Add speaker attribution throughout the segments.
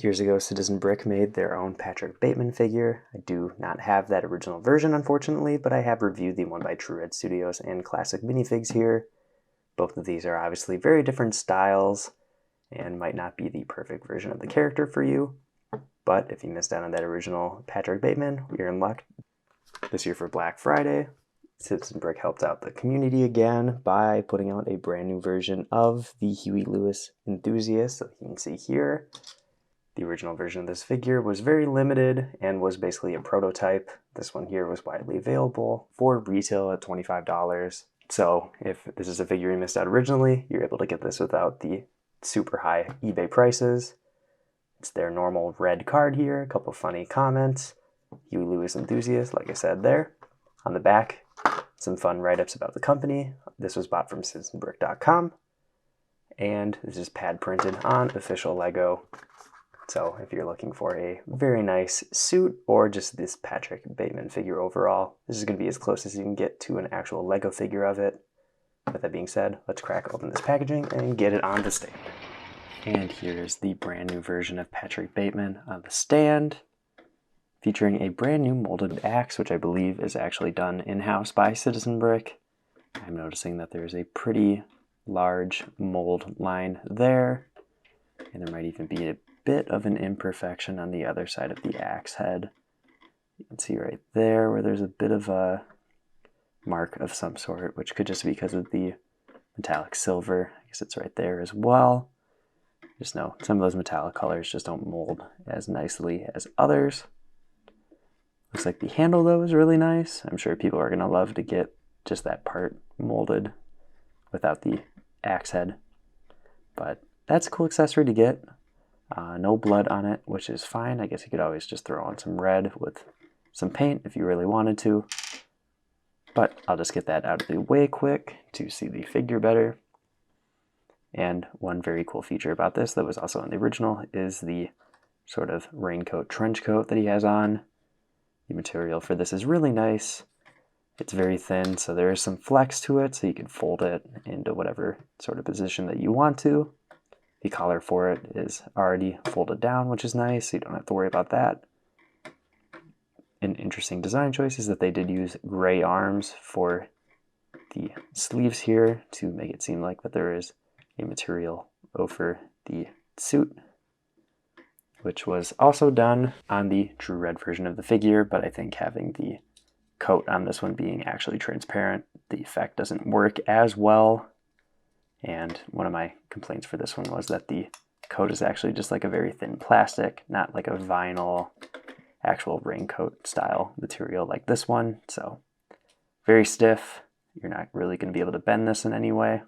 Speaker 1: Years ago, Citizen Brick made their own Patrick Bateman figure. I do not have that original version, unfortunately, but I have reviewed the one by Truered Studios and Classic Minifigs here. Both of these are obviously very different styles and might not be the perfect version of the character for you. But if you missed out on that original Patrick Bateman, you're in luck. This year for Black Friday, Citizen Brick helped out the community again by putting out a brand new version of the Huey Lewis Enthusiast, so you can see here. The original version of this figure was very limited and was basically a prototype. This one here was widely available for retail at $25. So if this is a figure you missed out originally, you're able to get this without the super high eBay prices. It's their normal red card here, a couple funny comments. Huey Lewis Enthusiast, like I said there. On the back, some fun write-ups about the company. This was bought from citizenbrick.com. And this is pad printed on official Lego. So if you're looking for a very nice suit or just this Patrick Bateman figure overall, this is going to be as close as you can get to an actual Lego figure of it. With that being said, let's crack open this packaging and get it on the stand. And here's the brand new version of Patrick Bateman on the stand, featuring a brand new molded axe, which I believe is actually done in-house by Citizen Brick. I'm noticing that there's a pretty large mold line there, and there might even be a bit of an imperfection on the other side of the axe head. You can see right there where there's a bit of a mark of some sort, which could just be because of the metallic silver. I guess it's right there as well. Just know some of those metallic colors just don't mold as nicely as others. Looks like the handle though is really nice. I'm sure people are gonna love to get just that part molded without the axe head. But that's a cool accessory to get. No blood on it, which is fine. I guess you could always just throw on some red with some paint if you really wanted to. But I'll just get that out of the way quick to see the figure better. And one very cool feature about this that was also in the original is the sort of raincoat trench coat that he has on. The material for this is really nice. It's very thin, so there is some flex to it, so you can fold it into whatever sort of position that you want to. The collar for it is already folded down, which is nice, so you don't have to worry about that. An interesting design choice is that they did use gray arms for the sleeves here to make it seem like that there is a material over the suit, which was also done on the true red version of the figure, but I think having the coat on this one being actually transparent, the effect doesn't work as well. And one of my complaints for this one was that the coat is actually just like a very thin plastic, not like a vinyl, actual raincoat style material like this one. So very stiff. You're not really going to be able to bend this in any way.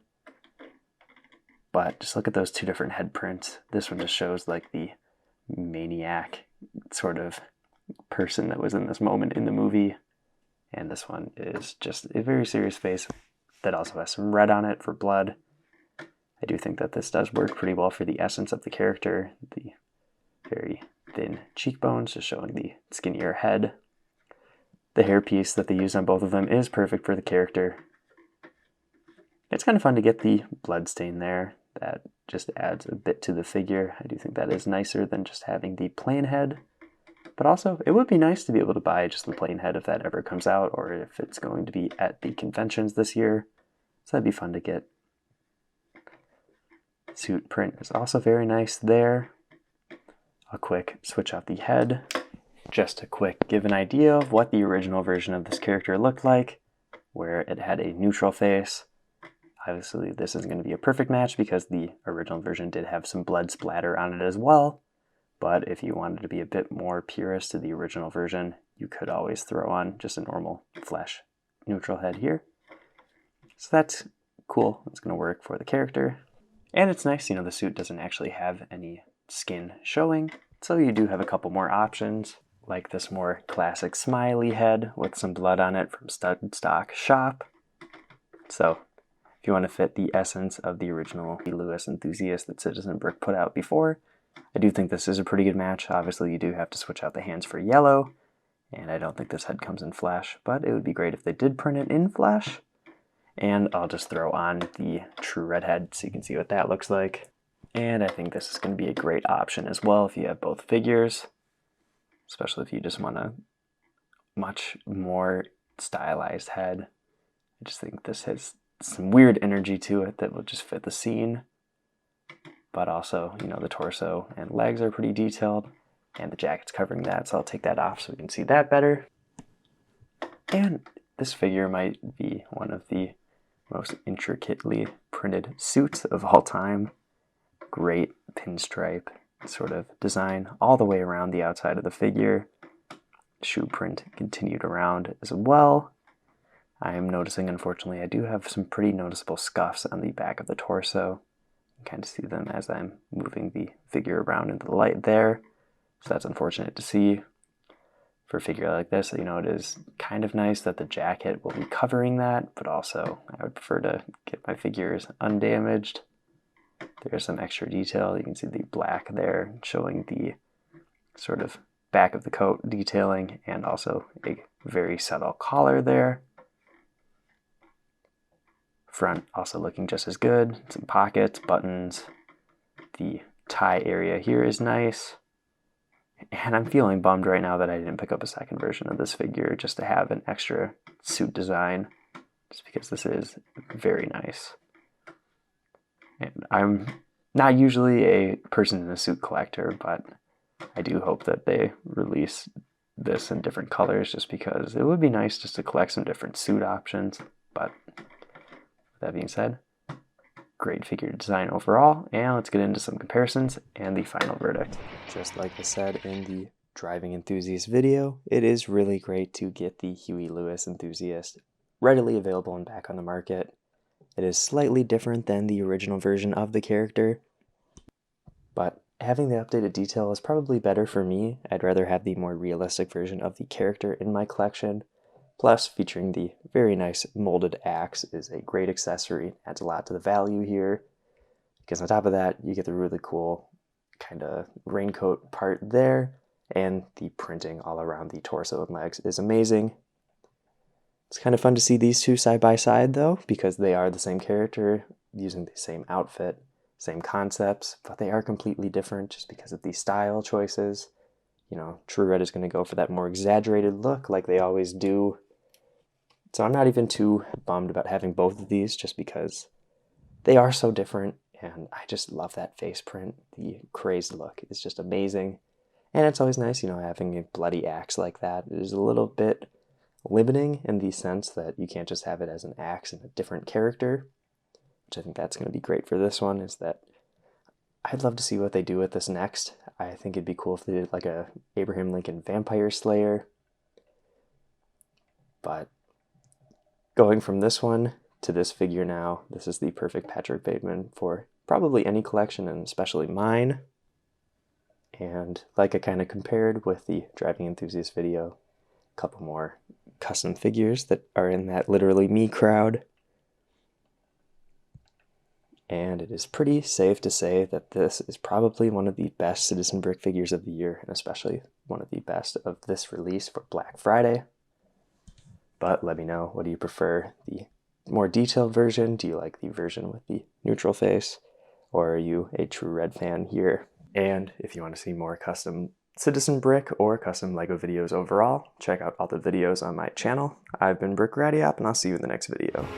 Speaker 1: But just look at those two different head prints. This one just shows like the maniac sort of person that was in this moment in the movie. And this one is just a very serious face that also has some red on it for blood. I do think that this does work pretty well for the essence of the character. The very thin cheekbones, just showing the skinnier head. The hairpiece that they use on both of them is perfect for the character. It's kind of fun to get the blood stain there. That just adds a bit to the figure. I do think that is nicer than just having the plain head. But also, it would be nice to be able to buy just the plain head if that ever comes out, or if it's going to be at the conventions this year. So that'd be fun to get. Suit print is also very nice there. A quick switch out the head. Just a quick give an idea of what the original version of this character looked like, where it had a neutral face. Obviously, this isn't going to be a perfect match because the original version did have some blood splatter on it as well. But if you wanted to be a bit more purist to the original version, you could always throw on just a normal flesh neutral head here. So that's cool. It's going to work for the character. And it's nice, the suit doesn't actually have any skin showing. So you do have a couple more options, like this more classic smiley head with some blood on it from Stud Stock Shop. So if you want to fit the essence of the original Huey Lewis Enthusiast that Citizen Brick put out before, I do think this is a pretty good match. Obviously, you do have to switch out the hands for yellow, and I don't think this head comes in flash, but it would be great if they did print it in flash. And I'll just throw on the true red head so you can see what that looks like. And I think this is going to be a great option as well if you have both figures, especially if you just want a much more stylized head. I just think this has some weird energy to it that will just fit the scene. But also, you know, the torso and legs are pretty detailed, and the jacket's covering that, so I'll take that off so we can see that better. And this figure might be one of the most intricately printed suits of all time. Great pinstripe sort of design all the way around the outside of the figure. Shoe print continued around as well. I am noticing, unfortunately, I do have some pretty noticeable scuffs on the back of the torso. You can kind of see them as I'm moving the figure around into the light there. So that's unfortunate to see. For a figure like this, you know, it is kind of nice that the jacket will be covering that, but also I would prefer to get my figures undamaged. There's some extra detail. You can see the black there showing the sort of back of the coat detailing, and also a very subtle collar there. Front also looking just as good. Some pockets, buttons. The tie area here is nice. And I'm feeling bummed right now that I didn't pick up a second version of this figure just to have an extra suit design, just because this is very nice. And I'm not usually a person in a suit collector, but I do hope that they release this in different colors, just because it would be nice just to collect some different suit options. But with that being said, great figure design overall, and let's get into some comparisons and the final verdict. Just like I said in the Driving Enthusiast video, it is really great to get the Huey Lewis Enthusiast readily available and back on the market. It is slightly different than the original version of the character, but having the updated detail is probably better for me. I'd rather have the more realistic version of the character in my collection. Plus, featuring the very nice molded axe is a great accessory, adds a lot to the value here. Because on top of that, you get the really cool kind of raincoat part there, and the printing all around the torso and legs is amazing. It's kind of fun to see these two side by side though, because they are the same character, using the same outfit, same concepts, but they are completely different just because of the style choices. You know, True Red is going to go for that more exaggerated look like they always do. So I'm not even too bummed about having both of these, just because they are so different, and I just love that face print. The crazed look is just amazing. And it's always nice, you know, having a bloody axe like that. It is a little bit limiting in the sense that you can't just have it as an axe in a different character, which I think that's going to be great for this one, is that I'd love to see what they do with this next. I think it'd be cool if they did like a Abraham Lincoln Vampire Slayer. But going from this one to this figure now, this is the perfect Patrick Bateman for probably any collection, and especially mine. And like I kind of compared with the Driving Enthusiast video, a couple more custom figures that are in that literally me crowd. And it is pretty safe to say that this is probably one of the best Citizen Brick figures of the year, and especially one of the best of this release for Black Friday. But let me know, what do you prefer? The more detailed version? Do you like the version with the neutral face? Or are you a True Red fan here? And if you want to see more custom Citizen Brick or custom Lego videos overall, check out all the videos on my channel. I've been Brick Radiop, and I'll see you in the next video.